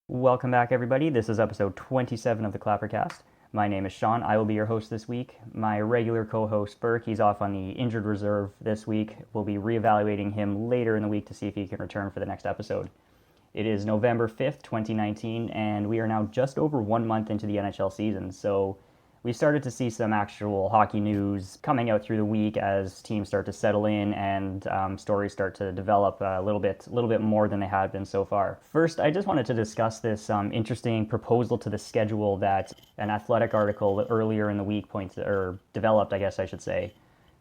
Welcome back, everybody. This is episode 27 of the Clappercast. My name is Sean. I will be your host this week. My regular co-host, Burke, he's off on the injured reserve this week. We'll be reevaluating him later in the week to see if he can return for the next episode. It is November 5th, 2019, and we are now just over 1 month into the NHL season, so we started to see some actual hockey news coming out through the week as teams start to settle in and stories start to develop a little bit more than they had been so far. First, I just wanted to discuss this interesting proposal to the schedule that an Athletic article earlier in the week developed, I guess I should say.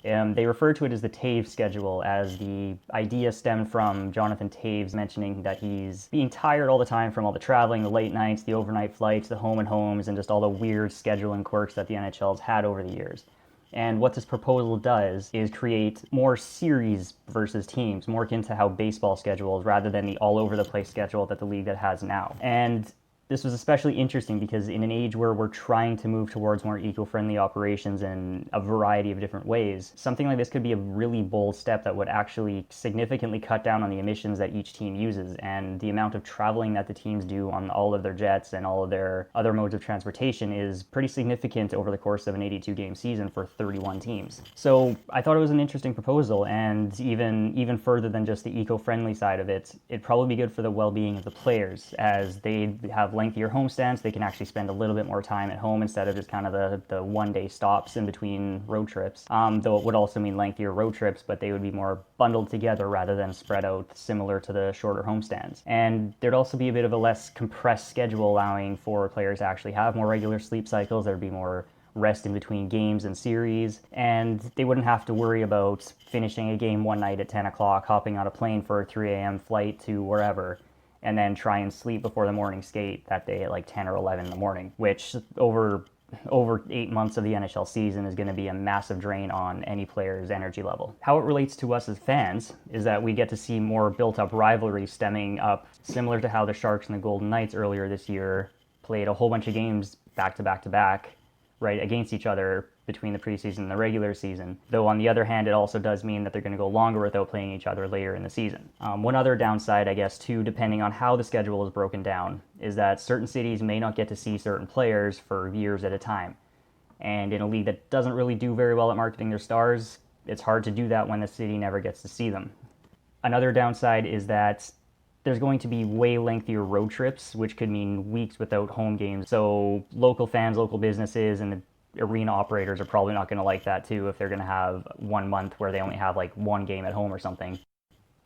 They refer to it as the Toews Schedule, as the idea stemmed from Jonathan Toews mentioning that he's being tired all the time from all the traveling, the late nights, the overnight flights, the home and homes, and just all the weird scheduling quirks that the NHL's had over the years. And what this proposal does is create more series versus teams, more akin to how baseball schedules rather than the all-over-the-place schedule that the league that has now. And this was especially interesting because in an age where we're trying to move towards more eco-friendly operations in a variety of different ways, something like this could be a really bold step that would actually significantly cut down on the emissions that each team uses and the amount of traveling that the teams do on all of their jets and all of their other modes of transportation is pretty significant over the course of an 82-game season for 31 teams. So I thought it was an interesting proposal, and even further than just the eco-friendly side of it, it'd probably be good for the well-being of the players as they have lengthier homestands. They can actually spend a little bit more time at home instead of just kind of the one-day stops in between road trips. Though it would also mean lengthier road trips, but they would be more bundled together rather than spread out similar to the shorter homestands. And there'd also be a bit of a less compressed schedule, allowing for players to actually have more regular sleep cycles. There'd be more rest in between games and series, and they wouldn't have to worry about finishing a game one night at 10 o'clock, hopping on a plane for a 3 a.m. flight to wherever, and then try and sleep before the morning skate that day at like 10 or 11 in the morning, which over 8 months of the NHL season is going to be a massive drain on any player's energy level. How it relates to us as fans is that we get to see more built-up rivalry stemming up, similar to how the Sharks and the Golden Knights earlier this year played a whole bunch of games back to back to back, right, against each other between the preseason and the regular season. Though on the other hand, it also does mean that they're going to go longer without playing each other later in the season. One other downside, I guess, too, depending on how the schedule is broken down, is that certain cities may not get to see certain players for years at a time. And in a league that doesn't really do very well at marketing their stars, it's hard to do that when the city never gets to see them. Another downside is that there's going to be way lengthier road trips, which could mean weeks without home games. So local fans, local businesses, and the arena operators are probably not going to like that too if they're going to have 1 month where they only have like one game at home or something.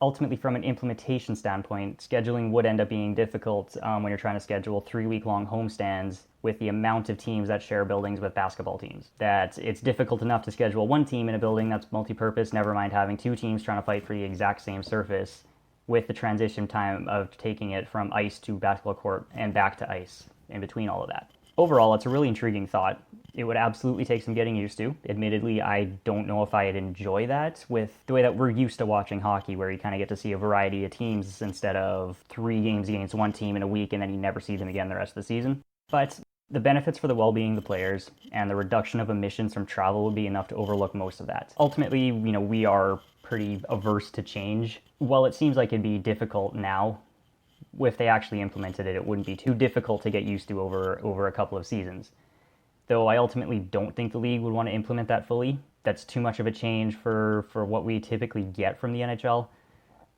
Ultimately, from an implementation standpoint, scheduling would end up being difficult when you're trying to schedule 3-week-long homestands with the amount of teams that share buildings with basketball teams. That it's difficult enough to schedule one team in a building that's multi-purpose, never mind having two teams trying to fight for the exact same surface, with the transition time of taking it from ice to basketball court and back to ice in between all of that. Overall, it's a really intriguing thought. It would absolutely take some getting used to. Admittedly, I don't know if I'd enjoy that with the way that we're used to watching hockey, where you kind of get to see a variety of teams instead of 3 games against one team in a week and then you never see them again the rest of the season. But the benefits for the well-being of the players and the reduction of emissions from travel would be enough to overlook most of that. Ultimately, we are pretty averse to change. While it seems like it'd be difficult now, if they actually implemented it, it wouldn't be too difficult to get used to over a couple of seasons. Though I ultimately don't think the league would want to implement that fully. That's too much of a change for what we typically get from the NHL.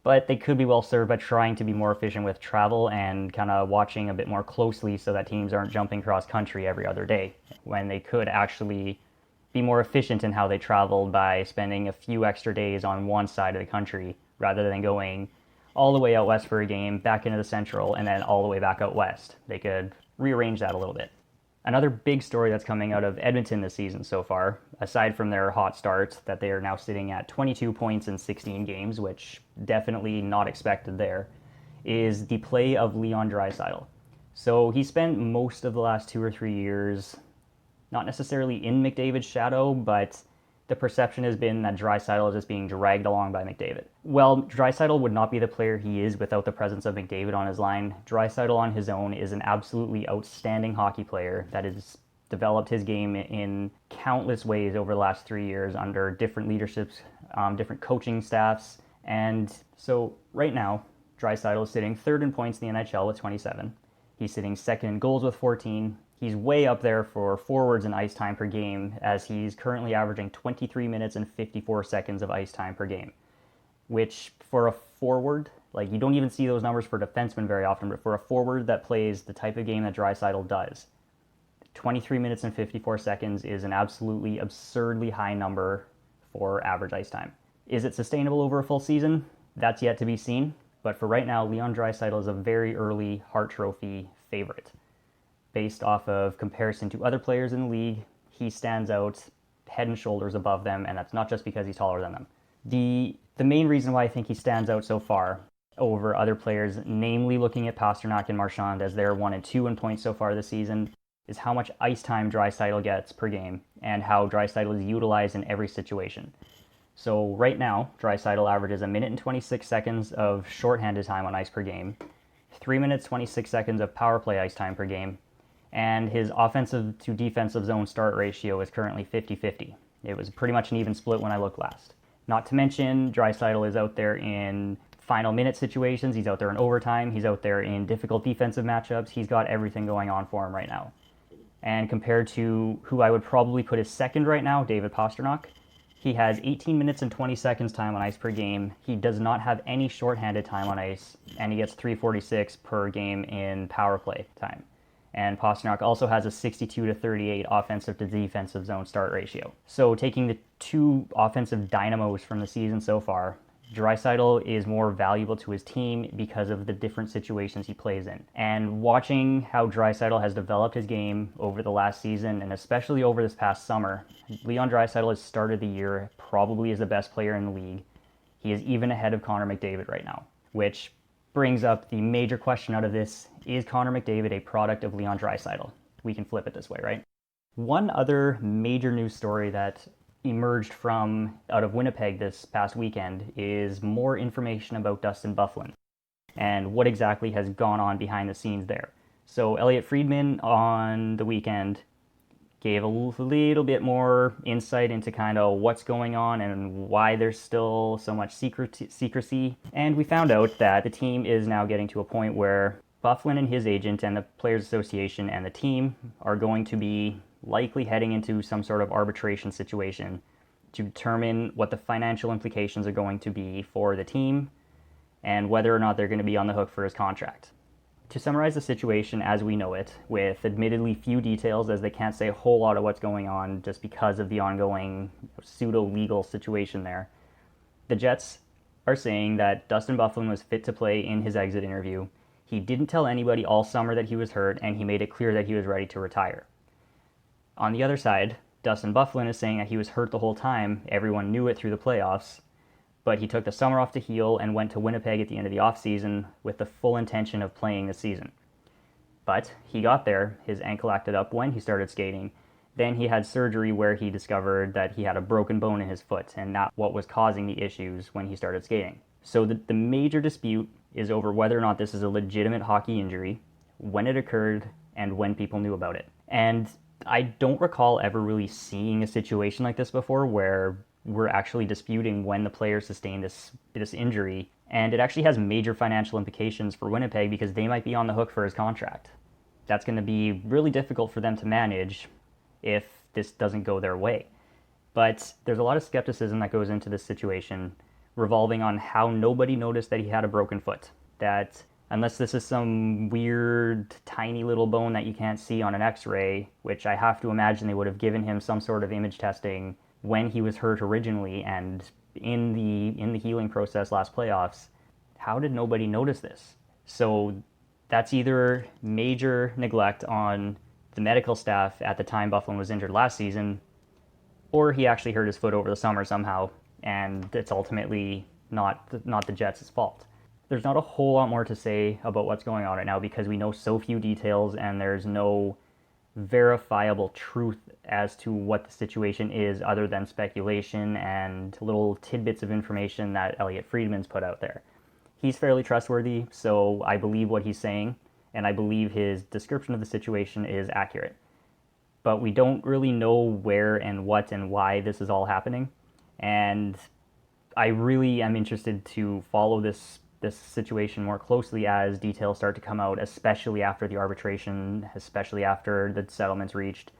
But they could be well served by trying to be more efficient with travel and kind of watching a bit more closely so that teams aren't jumping cross country every other day, when they could actually be more efficient in how they travel by spending a few extra days on one side of the country rather than going all the way out west for a game, back into the central, and then all the way back out west. They could rearrange that a little bit. Another big story that's coming out of Edmonton this season so far, aside from their hot start, that they are now sitting at 22 points in 16 games, which definitely not expected there, is the play of Leon Draisaitl. So he spent most of the last 2 or 3 years not necessarily in McDavid's shadow, but the perception has been that Draisaitl is just being dragged along by McDavid. Well, Draisaitl would not be the player he is without the presence of McDavid on his line. Draisaitl on his own is an absolutely outstanding hockey player that has developed his game in countless ways over the last 3 years under different leaderships, different coaching staffs. And so right now, Draisaitl is sitting third in points in the NHL with 27. He's sitting second in goals with 14. He's way up there for forwards in ice time per game, as he's currently averaging 23 minutes and 54 seconds of ice time per game, which for a forward, like you don't even see those numbers for defensemen very often, but for a forward that plays the type of game that Draisaitl does, 23 minutes and 54 seconds is an absolutely absurdly high number for average ice time. Is it sustainable over a full season? That's yet to be seen, but for right now, Leon Draisaitl is a very early Hart Trophy favorite. Based off of comparison to other players in the league, he stands out head and shoulders above them, and that's not just because he's taller than them. The main reason why I think he stands out so far over other players, namely looking at Pastrnak and Marchand as they're 1 and 2 in points so far this season, is how much ice time Draisaitl gets per game and how Draisaitl is utilized in every situation. So right now, Draisaitl averages 1 minute and 26 seconds of shorthanded time on ice per game, 3 minutes 26 seconds of power play ice time per game, and his offensive to defensive zone start ratio is currently 50-50. It was pretty much an even split when I looked last. Not to mention, Draisaitl is out there in final minute situations, he's out there in overtime, he's out there in difficult defensive matchups, he's got everything going on for him right now. And compared to who I would probably put as second right now, David Pastrnak, he has 18 minutes and 20 seconds time on ice per game. He does not have any shorthanded time on ice, and he gets 346 per game in power play time. And Pastrnak also has a 62-38 offensive to defensive zone start ratio. So taking the two offensive dynamos from the season so far, Draisaitl is more valuable to his team because of the different situations he plays in. And watching how Draisaitl has developed his game over the last season, and especially over this past summer, Leon Draisaitl has started the year probably as the best player in the league. He is even ahead of Connor McDavid right now, which brings up the major question out of this: is Connor McDavid a product of Leon Draisaitl? We can flip it this way, right? One other major news story that emerged from out of Winnipeg this past weekend is more information about Dustin Buffalon and what exactly has gone on behind the scenes there. So Elliot Friedman on the weekend gave a little bit more insight into kind of what's going on and why there's still so much secrecy. And we found out that the team is now getting to a point where Buffalon and his agent and the Players Association and the team are going to be likely heading into some sort of arbitration situation to determine what the financial implications are going to be for the team and whether or not they're going to be on the hook for his contract. To summarize the situation as we know it, with admittedly few details as they can't say a whole lot of what's going on just because of the ongoing pseudo-legal situation there, the Jets are saying that Dustin Buffalon was fit to play in his exit interview. He didn't tell anybody all summer that he was hurt, and he made it clear that he was ready to retire. On the other side, Dustin Buffalon is saying that he was hurt the whole time. Everyone knew it through the playoffs, but he took the summer off to heal and went to Winnipeg at the end of the offseason with the full intention of playing the season. But he got there, his ankle acted up when he started skating. Then he had surgery where he discovered that he had a broken bone in his foot, and that's what was causing the issues when he started skating. So the major dispute is over whether or not this is a legitimate hockey injury, when it occurred, and when people knew about it. And I don't recall ever really seeing a situation like this before where we're actually disputing when the player sustained this injury, and it actually has major financial implications for Winnipeg because they might be on the hook for his contract. That's going to be really difficult for them to manage if this doesn't go their way. But there's a lot of skepticism that goes into this situation revolving on how nobody noticed that he had a broken foot. That unless this is some weird tiny little bone that you can't see on an x-ray, which I have to imagine they would have given him some sort of image testing when he was hurt originally and in the healing process last playoffs, how did nobody notice this? So that's either major neglect on the medical staff at the time Buffalon was injured last season, or he actually hurt his foot over the summer somehow, and it's ultimately not the Jets' fault. There's not a whole lot more to say about what's going on right now because we know so few details and there's no verifiable truth as to what the situation is other than speculation and little tidbits of information that Elliot Friedman's put out there. He's fairly trustworthy, so I believe what he's saying, and I believe his description of the situation is accurate. But we don't really know where and what and why this is all happening, and I really am interested to follow this this situation more closely as details start to come out, especially after the arbitration, especially after the settlement's reached,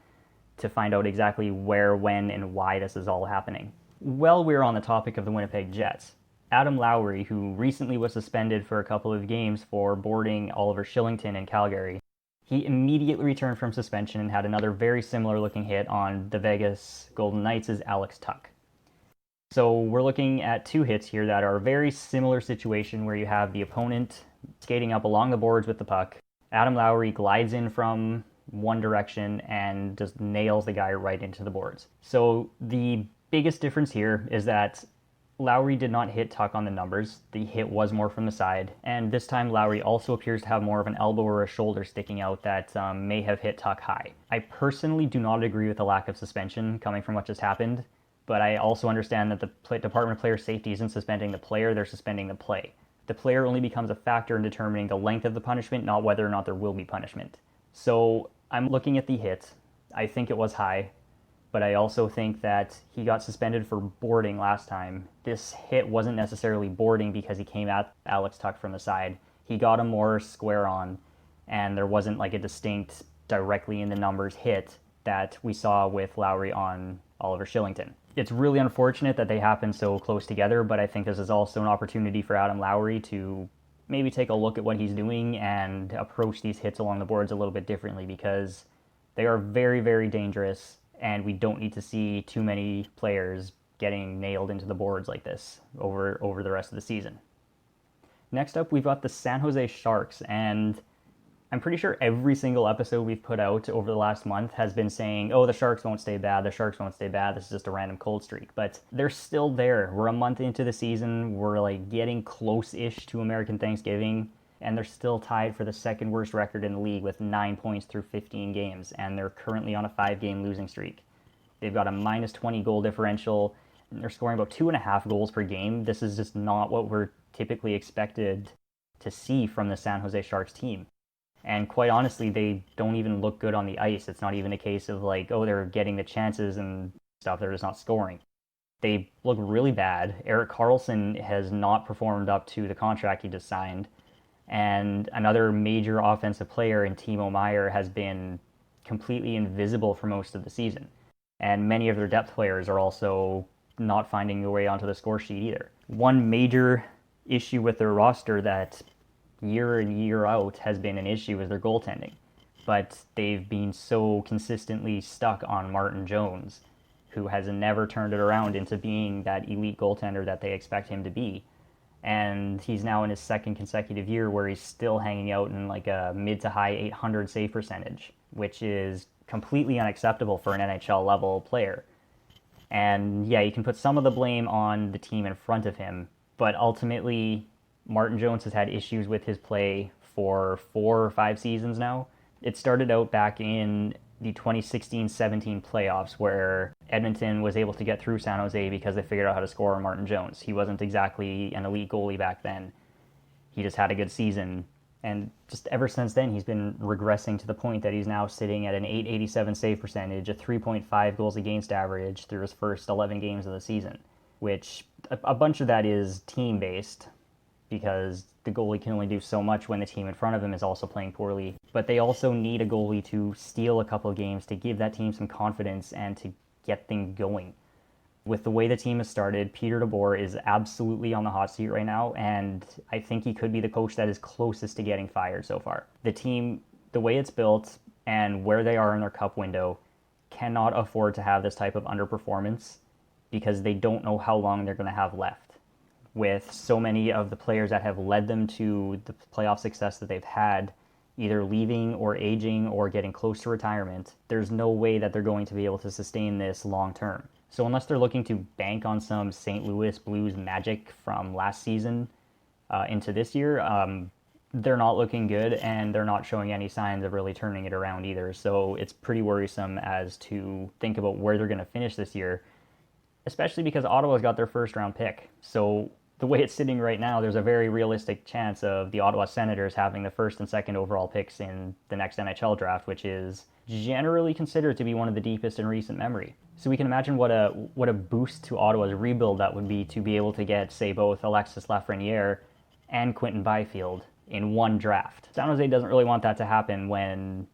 to find out exactly where, when, and why this is all happening. While we're on the topic of the Winnipeg Jets, Adam Lowry, who recently was suspended for a couple of games for boarding Oliver Shillington in Calgary, he immediately returned from suspension and had another very similar looking hit on the Vegas Golden Knights' Alex Tuch. So we're looking at two hits here that are a very similar situation where you have the opponent skating up along the boards with the puck. Adam Lowry glides in from one direction and just nails the guy right into the boards. So the biggest difference here is that Lowry did not hit Tuch on the numbers. The hit was more from the side. And this time Lowry also appears to have more of an elbow or a shoulder sticking out that may have hit Tuch high. I personally do not agree with the lack of suspension coming from what just happened, but I also understand that the Department of Player Safety isn't suspending the player, they're suspending the play. The player only becomes a factor in determining the length of the punishment, not whether or not there will be punishment. So I'm looking at the hit. I think it was high, but I also think that he got suspended for boarding last time. This hit wasn't necessarily boarding because he came at Alex Tuch from the side. He got him more square on, and there wasn't like a distinct directly in the numbers hit that we saw with Lowry on Oliver Shillington. It's really unfortunate that they happen so close together, but I think this is also an opportunity for Adam Lowry to maybe take a look at what he's doing and approach these hits along the boards a little bit differently, because they are very, very dangerous, and we don't need to see too many players getting nailed into the boards like this over the rest of the season. Next up, we've got the San Jose Sharks, and I'm pretty sure every single episode we've put out over the last month has been saying, oh, the Sharks won't stay bad, the Sharks won't stay bad, this is just a random cold streak. But they're still there. We're a month into the season, we're like getting close-ish to American Thanksgiving, and they're still tied for the second worst record in the league with 9 points through 15 games, and they're currently on a 5-game losing streak. They've got a minus 20 goal differential, and they're scoring about 2.5 goals per game. This is just not what we're typically expected to see from the San Jose Sharks team. And quite honestly, they don't even look good on the ice. It's not even a case of like, oh, they're getting the chances and stuff, they're just not scoring. They look really bad. Erik Karlsson has not performed up to the contract he just signed. And another major offensive player in Timo Meier has been completely invisible for most of the season. And many of their depth players are also not finding their way onto the score sheet either. One major issue with their roster that year in, year out has been an issue is their goaltending. But they've been so consistently stuck on Martin Jones, who has never turned it around into being that elite goaltender that they expect him to be. And he's now in his second consecutive year where he's still hanging out in like a mid to high 800 save percentage, which is completely unacceptable for an NHL level player. And yeah, you can put some of the blame on the team in front of him, but ultimately Martin Jones has had issues with his play for 4 or 5 seasons now. It started out back in the 2016-17 playoffs where Edmonton was able to get through San Jose because they figured out how to score on Martin Jones. He wasn't exactly an elite goalie back then. He just had a good season. And just ever since then, he's been regressing to the point that he's now sitting at an .887 save percentage, a 3.5 goals against average through his first 11 games of the season, which a bunch of that is team-based, because the goalie can only do so much when the team in front of him is also playing poorly. But they also need a goalie to steal a couple of games to give that team some confidence and to get things going. With the way the team has started, Peter DeBoer is absolutely on the hot seat right now, and I think he could be the coach that is closest to getting fired so far. The team, the way it's built and where they are in their cup window, cannot afford to have this type of underperformance because they don't know how long they're going to have left. With so many of the players that have led them to the playoff success that they've had either leaving or aging or getting close to retirement, there's no way that they're going to be able to sustain this long term. So unless they're looking to bank on some St. Louis Blues magic from last season into this year, they're not looking good, and they're not showing any signs of really turning it around either. So it's pretty worrisome as to think about where they're going to finish this year, especially because Ottawa's got their first round pick. So the way it's sitting right now, there's a very realistic chance of the Ottawa Senators having the first and second overall picks in the next NHL draft, which is generally considered to be one of the deepest in recent memory. So we can imagine what a boost to Ottawa's rebuild that would be to be able to get, say, both Alexis Lafreniere and Quinton Byfield in one draft. San Jose doesn't really want that to happen when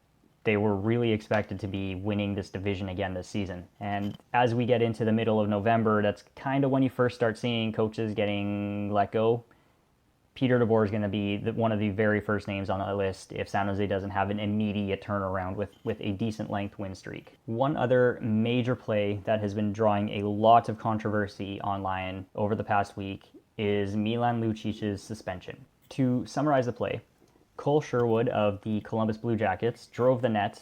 they were really expected to be winning this division again this season. And as we get into the middle of November, that's kind of when you first start seeing coaches getting let go. Peter DeBoer is going to be one of the very first names on the list if San Jose doesn't have an immediate turnaround with a decent length win streak. One other major play that has been drawing a lot of controversy online over the past week is Milan Lucic's suspension. To summarize the play, Cole Sherwood of the Columbus Blue Jackets drove the net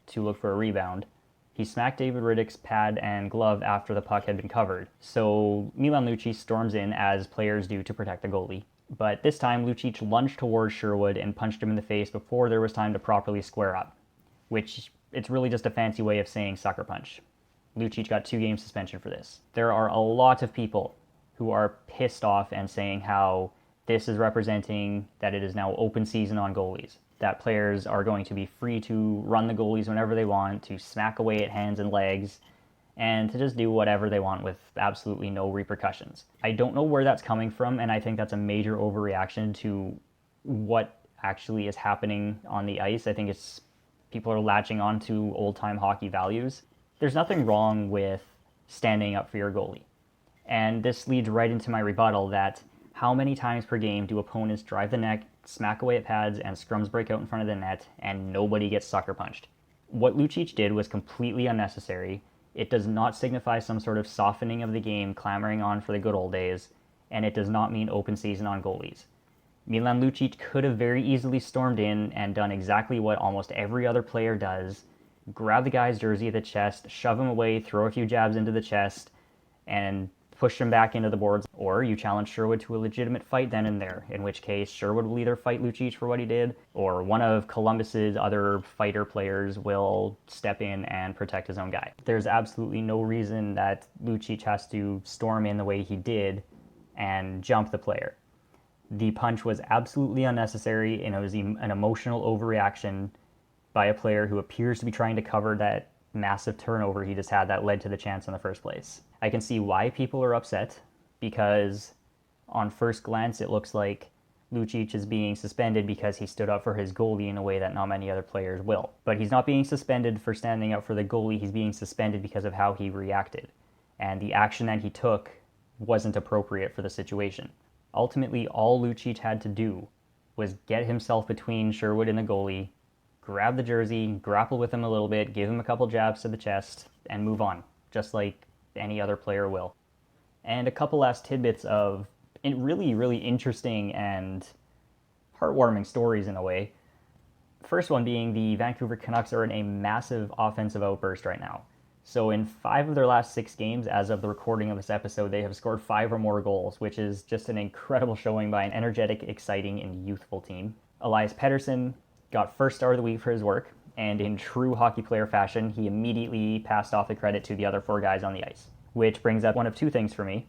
to look for a rebound. He smacked David Riddick's pad and glove after the puck had been covered. So Milan Lucic storms in as players do to protect the goalie. But this time, Lucic lunged towards Sherwood and punched him in the face before there was time to properly square up, which it's really just a fancy way of saying sucker punch. Lucic got 2-game suspension for this. There are a lot of people who are pissed off and saying how this is representing that it is now open season on goalies, that players are going to be free to run the goalies whenever they want, to smack away at hands and legs, and to just do whatever they want with absolutely no repercussions. I don't know where that's coming from, and I think that's a major overreaction to what actually is happening on the ice. I think it's people are latching on to old-time hockey values. There's nothing wrong with standing up for your goalie. And this leads right into my rebuttal that how many times per game do opponents drive the net, smack away at pads, and scrums break out in front of the net, and nobody gets sucker punched? What Lucic did was completely unnecessary. It does not signify some sort of softening of the game, clamoring on for the good old days, and it does not mean open season on goalies. Milan Lucic could have very easily stormed in and done exactly what almost every other player does: grab the guy's jersey at the chest, shove him away, throw a few jabs into the chest, and push him back into the boards. Or you challenge Sherwood to a legitimate fight then and there, in which case Sherwood will either fight Lucic for what he did, or one of Columbus's other fighter players will step in and protect his own guy. There's absolutely no reason that Lucic has to storm in the way he did and jump the player. The punch was absolutely unnecessary, and it was an emotional overreaction by a player who appears to be trying to cover that massive turnover he just had that led to the chance in the first place. I can see why people are upset, because on first glance it looks like Lucic is being suspended because he stood up for his goalie in a way that not many other players will. But he's not being suspended for standing up for the goalie, he's being suspended because of how he reacted. And the action that he took wasn't appropriate for the situation. Ultimately, all Lucic had to do was get himself between Sherwood and the goalie, grab the jersey, grapple with him a little bit, give him a couple jabs to the chest, and move on, just like any other player will. And a couple last tidbits of really, really interesting and heartwarming stories in a way. First one being the Vancouver Canucks are in a massive offensive outburst right now. So in 5 of their last 6 games, as of the recording of this episode, they have scored 5 or more goals, which is just an incredible showing by an energetic, exciting, and youthful team. Elias Pettersson got first star of the week for his work, and in true hockey player fashion, he immediately passed off the credit to the other 4 guys on the ice. Which brings up one of 2 things for me.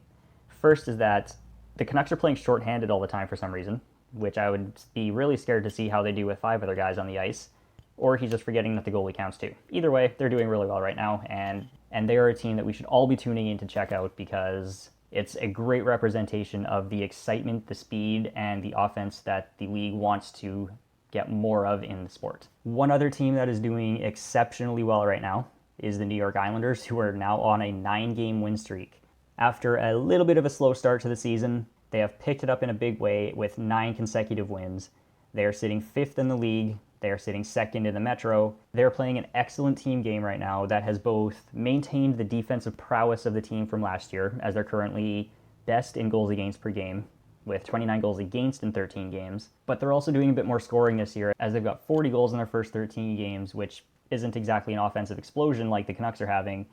First is that the Canucks are playing shorthanded all the time for some reason, which I would be really scared to see how they do with 5 other guys on the ice. Or he's just forgetting that the goalie counts too. Either way, they're doing really well right now, and they are a team that we should all be tuning in to check out because it's a great representation of the excitement, the speed, and the offense that the league wants to get more of in the sport. One other team that is doing exceptionally well right now is the New York Islanders, who are now on a 9-game win streak. After a little bit of a slow start to the season, they have picked it up in a big way with 9 consecutive wins. They are sitting 5th in the league. They are sitting 2nd in the Metro. They're playing an excellent team game right now that has both maintained the defensive prowess of the team from last year, as they're currently best in goals against per game, with 29 goals against in 13 games. But they're also doing a bit more scoring this year, as they've got 40 goals in their first 13 games, which isn't exactly an offensive explosion like the Canucks are having,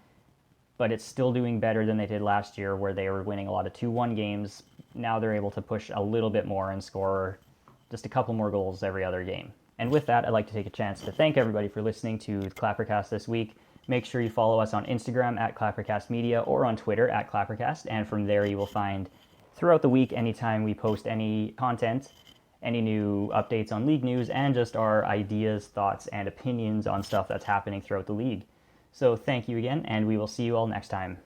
but it's still doing better than they did last year, where they were winning a lot of 2-1 games. Now they're able to push a little bit more and score just a couple more goals every other game. And with that, I'd like to take a chance to thank everybody for listening to Clappercast this week. Make sure you follow us on Instagram at Clappercast Media or on Twitter at Clappercast, and from there you will find throughout the week, anytime we post any content, any new updates on league news, and just our ideas, thoughts, and opinions on stuff that's happening throughout the league. So thank you again, and we will see you all next time.